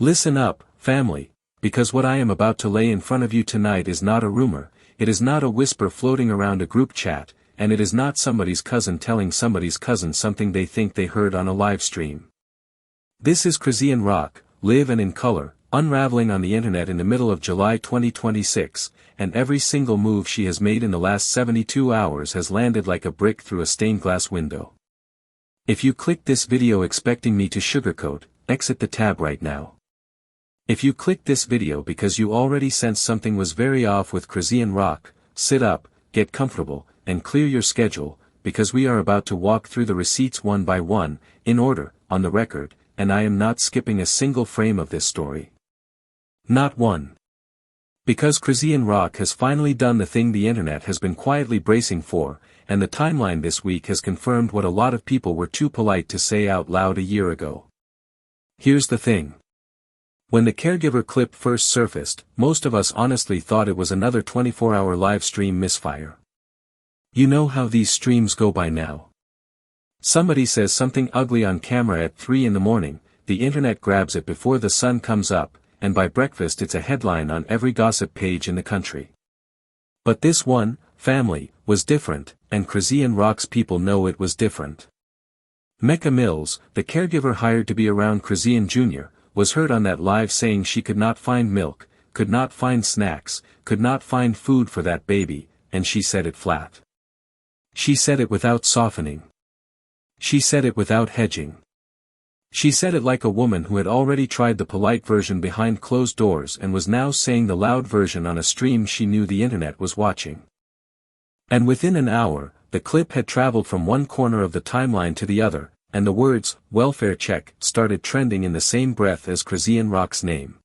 Listen up, family, because what I am about to lay in front of you tonight is not a rumor, it is not a whisper floating around a group chat, and it is not somebody's cousin telling somebody's cousin something they think they heard on a live stream. This is Chrisean Rock, live and in color, unraveling on the internet in the middle of July 2026, and every single move she has made in the last 72 hours has landed like a brick through a stained glass window. If you clicked this video expecting me to sugarcoat, exit the tab right now. If you clicked this video because you already sensed something was very off with Chrisean Rock, sit up, get comfortable, and clear your schedule, because we are about to walk through the receipts one by one, in order, on the record, and I am not skipping a single frame of this story. Not one. Because Chrisean Rock has finally done the thing the internet has been quietly bracing for, and the timeline this week has confirmed what a lot of people were too polite to say out loud a year ago. Here's the thing. When the caregiver clip first surfaced, most of us honestly thought it was another 24-hour live stream misfire. You know how these streams go by now. Somebody says something ugly on camera at 3 in the morning, the internet grabs it before the sun comes up, and by breakfast it's a headline on every gossip page in the country. But this one, family, was different, and Chrisean Rock's people know it was different. Meka Mills, the caregiver hired to be around Chrisean Jr., was heard on that live saying she could not find milk, could not find snacks, could not find food for that baby, and she said it flat. She said it without softening. She said it without hedging. She said it like a woman who had already tried the polite version behind closed doors and was now saying the loud version on a stream she knew the internet was watching. And within an hour, the clip had traveled from one corner of the timeline to the other, and the words, welfare check, started trending in the same breath as Chrisean Rock's name.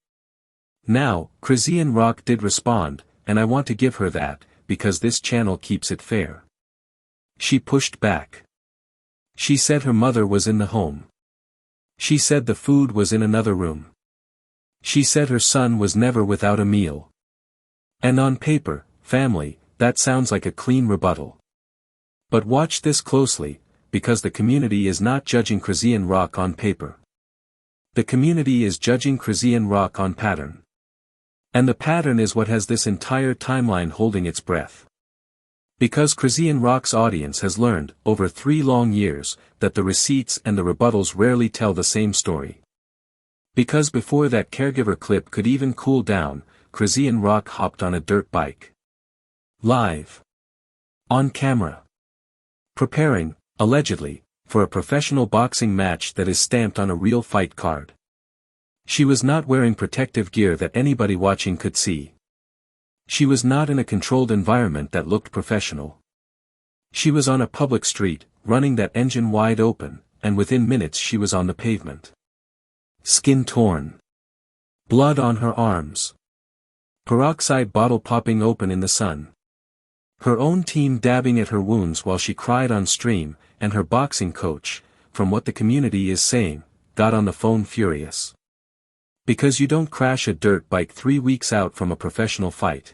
Now, Chrisean Rock did respond, and I want to give her that, because this channel keeps it fair. She pushed back. She said her mother was in the home. She said the food was in another room. She said her son was never without a meal. And on paper, family, that sounds like a clean rebuttal. But watch this closely, because the community is not judging Chrisean Rock on paper. The community is judging Chrisean Rock on pattern. And the pattern is what has this entire timeline holding its breath. Because Chrisean Rock's audience has learned, over 3 long years, that the receipts and the rebuttals rarely tell the same story. Because before that caregiver clip could even cool down, Chrisean Rock hopped on a dirt bike. Live. On camera. Preparing, allegedly, for a professional boxing match that is stamped on a real fight card. She was not wearing protective gear that anybody watching could see. She was not in a controlled environment that looked professional. She was on a public street, running that engine wide open, and within minutes she was on the pavement. Skin torn. Blood on her arms. Peroxide bottle popping open in the sun. Her own team dabbing at her wounds while she cried on stream, and her boxing coach, from what the community is saying, got on the phone furious. Because you don't crash a dirt bike 3 weeks out from a professional fight.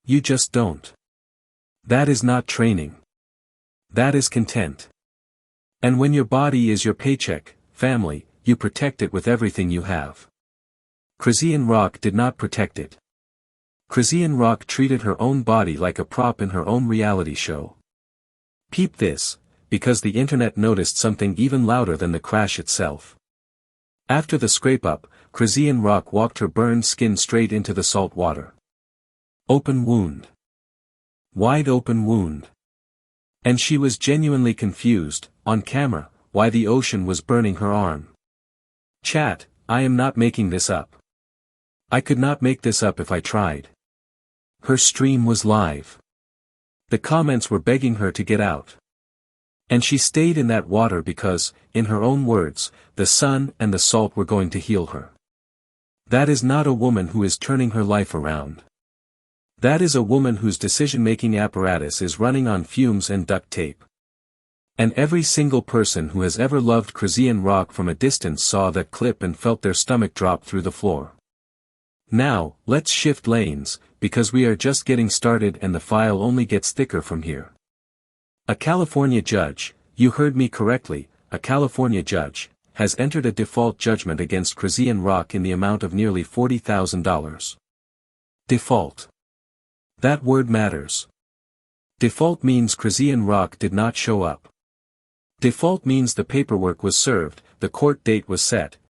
You just don't. That is not training. That is content. And when your body is your paycheck, family, you protect it with everything you have. Chrisean Rock did not protect it. Chrisean Rock treated her own body like a prop in her own reality show. Peep this, because the internet noticed something even louder than the crash itself. After the scrape-up, Chrisean Rock walked her burned skin straight into the salt water. Open wound. Wide open wound. And she was genuinely confused, on camera, why the ocean was burning her arm. Chat, I am not making this up. I could not make this up if I tried. Her stream was live. The comments were begging her to get out. And she stayed in that water because, in her own words, the sun and the salt were going to heal her. That is not a woman who is turning her life around. That is a woman whose decision-making apparatus is running on fumes and duct tape. And every single person who has ever loved Chrisean Rock from a distance saw that clip and felt their stomach drop through the floor. Now, let's shift lanes, because we are just getting started and the file only gets thicker from here. A California judge, you heard me correctly, a California judge, has entered a default judgment against Chrisean Rock in the amount of nearly $40,000. Default. That word matters. Default means Chrisean Rock did not show up. Default means the paperwork was served, the court date was set,